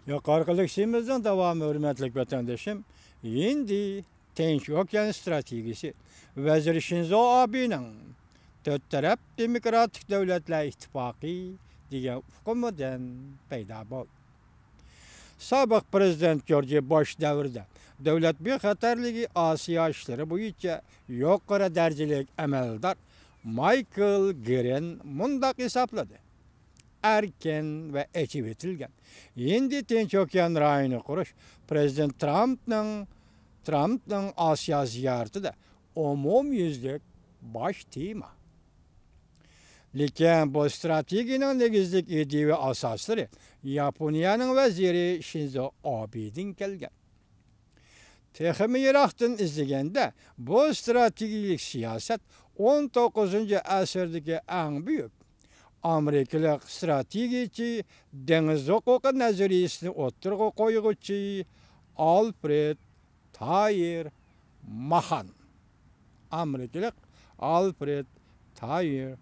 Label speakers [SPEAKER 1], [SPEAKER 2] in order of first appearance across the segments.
[SPEAKER 1] Yuqorqilik ishimizning davomi hurmatli vatandoshim. Endi Tinch okean strategiyasi Vazir Shinzo Abening to'rt taraf demokratik davlatlar ittifoqi degan hukumidan paydo bo'ldi. Sobiq prezident George Bush davrida davlat bexatarligi Osiyo ishlari bo'yicha yuqori darajalik amaldor Michael Geren mundaq hisobladi. Erken ve ekip etilgen. Endi Tinch okean rayını qurish Prezident Trump'ның Asya ziyareti de umumyüzlük baş tema. Lekin bu stratejiyaning negizlik edivi asosları Yaponiyaning vaziri Shinzo Abe'den kelgan. Texmi yiroqdan izlaganda bu strategik siyaset 19. asrdagi eng büyük Amerikalik strategiyachi dengiz huquqi nazariyasini o'ttirg'a qo'yguchi Alfred Thayer Mahan. Amerikalik Alfred Thayer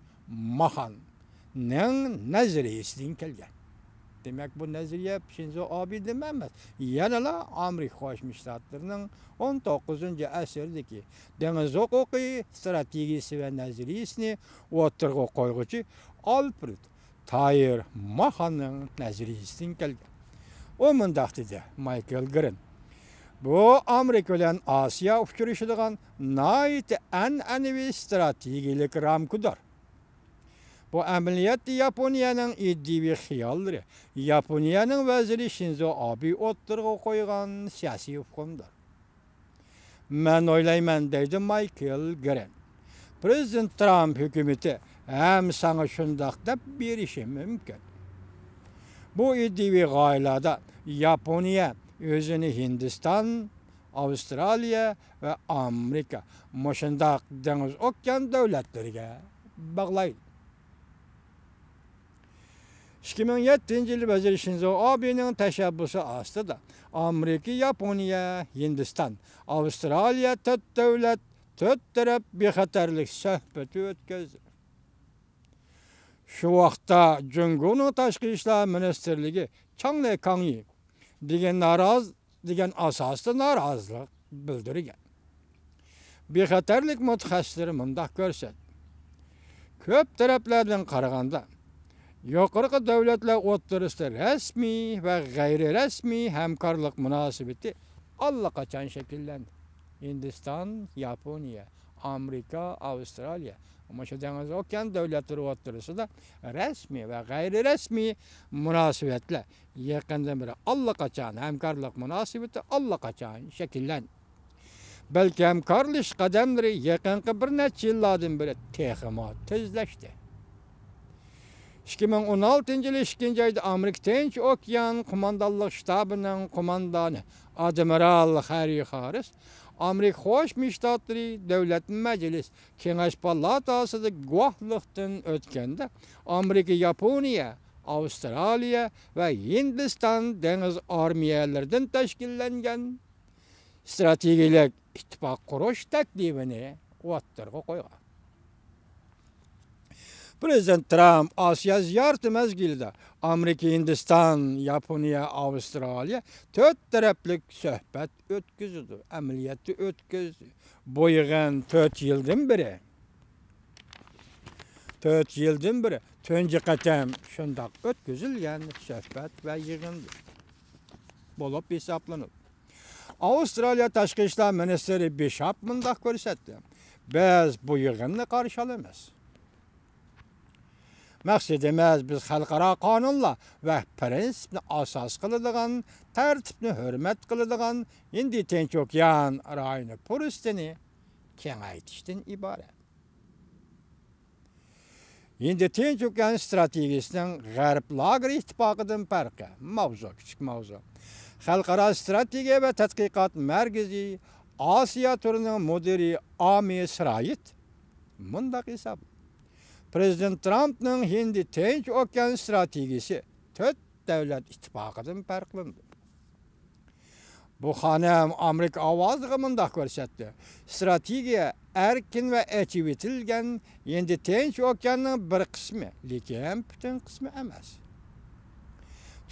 [SPEAKER 1] Mahan'ning nazariyasidan kelgan. Demek bu nazariya Shinzo Abe'den emas. Yanala Amerika Qo'shma Shtatlarining 19. asrdagi dengiz huquqi strategiyasi va nazariyasini o'ttirg'a qo'yguchi Alfred Thayer Mahan'ның nazariyasidan kelgan. O mundaq dedi Michael Geren. Bu Amerika bilan Osiyo uchrashadigan nihoyat an'anaviy strategik ramkudir. Bu amaliyotda Yaponiyaning iddiviy xiyolları, Yaponiyaning vaziri Shinzo Abe o'ttirg'a qo'ygan siyosiy hukmdir. Men o'ylayman deydi Michael Geren. Prezident Trump hukumati hem sana şundaq deb berishi mümkün. Bu iddiviy g'oyalarda Yaponiya o'zini Hindiston, Avstraliya ve Amerika mushundaq dengiz okean davlatlariga bog'laydi. 2007 yıl Vazir Shinzo Abe'nin teşebbüsü aslında Amerika, Yaponiya, Hindistan, Avustralya to'rt davlat to'rt taraf bexatarlik suhbati o'tkazdi. Şu vaqtda Jungo'nun tashqi ishlar ministerligi Changle Kangyi degan asosda norozilik bildirgan. Bexatarlik mutaxassislari mundaq ko'rsatdi. Ko'p taraflardan qaraganda yuqorqi davlatlar o'rtasida rasmiy va g'ayri rasmiy hamkorlik munosabati allaqachon shakllandi. Hindiston, Yaponiya, Amerika, Avstraliya ama şu dengiz okean davlatlari o'rtasida rasmiy va g'ayri rasmiy munosabatlar yaqindan beri allaqachon hamkorlik munosabati allaqachon shakllandi. Balki hamkorlik qadamlari yaqinqi bir necha yillardan beri texmo tezlashdi. 2016 yılı 2. ayda Amerika Tinch okean kumandanlık ştabının kumandanı Admiral Harry Harris Amerika Qo'shma Shtatlari Davlat Majlis Kengash palatasida guvohlikdan o'tganda Amerika, Yaponiya, Avstraliya va Hindiston dengiz armiyalaridan tashkillangan strategik ittifoq qurish taklifini o'ttirg'a qo'ygan. Prezident Trump Asya ziyareti mezgilida Amerika, Hindiston, Yaponiya, Avstraliya to'rt taraflik suhbat o'tkazdi, amaliyotni o'tkazdi. Bu yig'in 4 yildan beri tunji qatam shundoq o'tkazilgan suhbat va yig'in bo'lib hisoblanadi. Avstraliya tashqi ishlar ministri Bishop mundaq ko'rsatdi. Biz bu yig'inni qarshi olamiz. Maqsadimiz biz xalqaro qonunlar va prinsipni asos qiladigan, tartibni hurmat qiladigan Hind Tinch okean rayoni puristini kengaytirishdan iborat. Hind Tinch okean strategiyasining G'arb lageri ittifoqidan farqi kichik mavzu. Xalqaro strategiya va tadqiqot markazi Osiyo turining mudiri Ami Sirayit mundaq hisobladi. Prezident Trump'ның Hind Tinch okean strategiyasi to'rt davlat ittifoqidan farqlanadi. Bu xonam Amerika ovoziga mundaq ko'rsatdi. Strategiya erkin va ekib etilgan Hind Tinch okeanining bir qismi, lekin butun qismi emas.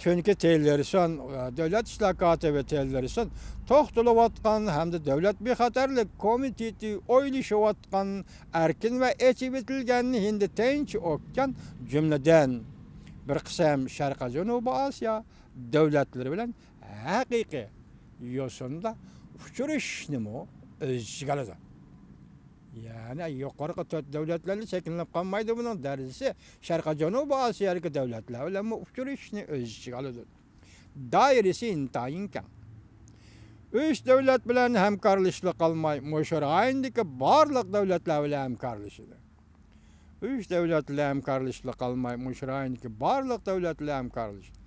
[SPEAKER 1] Çünkü tellerison, devlet işlakatı ve tellerison toxtulup atkan hem de devlet bir xatarlık komiteti oyluşup atkan erkin ve eti bitilgenini hindi tenç okyan cümleden bir kısım Şarkı Janubi Asya devletleri bilen hakiki yosunda uçuruşni mu özçü aladı. Yani yukarı tört devletlerle çekinilip kalmaydı bunun derecesi Şarkı Janubi Asya'daki devletler bilen mi uçuruşni özçü aladı. Dairesi intayin kan. Üç devlet bilen hemkarlışlık kalmay, Moşur ayındaki barlık devletler bilen hemkarlışıdır. Üç devletle hemkarlışlık kalmay, Moşur ayındaki barlık devletle hemkarlışıdır.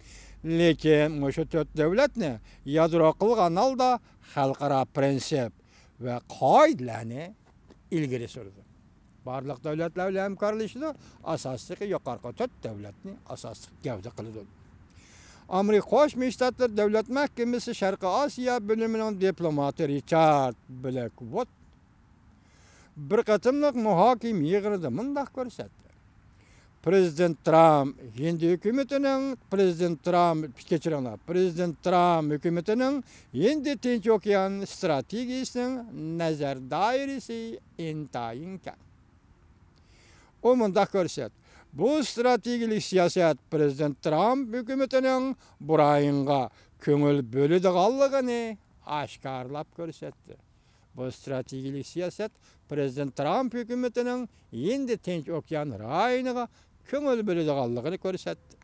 [SPEAKER 1] Lekin Moşur tört devlet ne? Yadro kılgan alda halkara prensip ve kaidelerni ilgili sürdü. Barlık devletler bilen hemkarlışlığı asaslığı yukarı tört devletni asaslık gavda kılıdı. Amerika Koşmuş Ştatlar Devlet Mahkemesi Şarkı Asya bölümünün diplomatı Richard Blackwood bir katımlık muhakim yığınıda mındak görsetdi. Prezident Trump Hindi hükümetinin Prezident Trump hükümetinin Hindi Tinç Okyan stratejisinin nazar dairesi intayin kan. O mındak görsetdi. Bu stratejilik siyaset Prezident Trump hükümetinin burayınga köngül bölüdüğalligini aşkarlap görsetdi. Bu stratejilik siyaset Prezident Trump hükümetinin Hindi Tinç Okyan rayoniga köngül bölüdüğalligini görsetdi.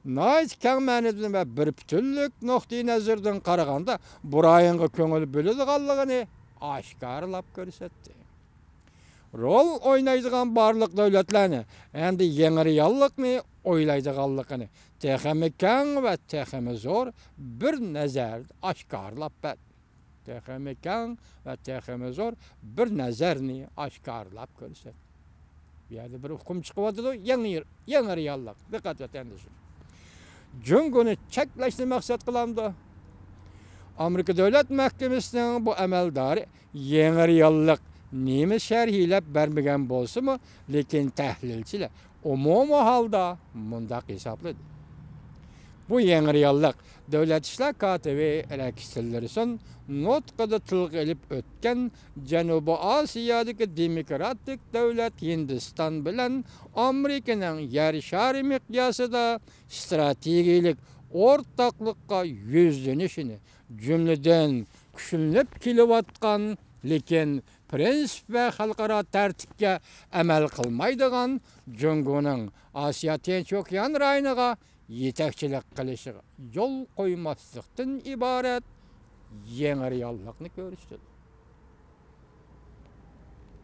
[SPEAKER 1] Nayt kang ma'nodun ve bir bütünlük noqtai nazardan qaraganda burayınga köngül bölüdüğalligini aşkarlap görsetdi. Rol oynaydigan barlık devletlerini, endi yengiriyallıkni oylaydiganlıkını texemi kang ve texemi zor bir nazar aşkarlap bet. Texemi kang ve texemi zor bir nazarni aşkarlap görset. Bir yerde bir hukum çıkıvadıdı, yengiriyallık. Dikkat et endişin. Cüngünü çekleşti maksat kılamdı. Amerika Devlet Mahkemesi'nin bu emeldarı yengiriyallık nemi şerhilep vermegen bolsa mı, lekin tahlilçiler umumu halda mundaq hesapladı. Bu yengiriyallık Devlet İşler Katibi eleksillerison notqada tılgı elip ötken Janubi Asya'daki demokratik devlet Hindistan bilen Amerika'nın yer şari miqyasıda stratejilik ortaklıkka yüzlenişini cümleden küçülüp kilovatkan lekin prensip ve halkara tertipke emel kılmaydıgan Cungu'nun Asya Tinç Okyan rayoniga yetekçilik kılışı yol koymaslıktan ibaret yengiriyallıkni görüştü.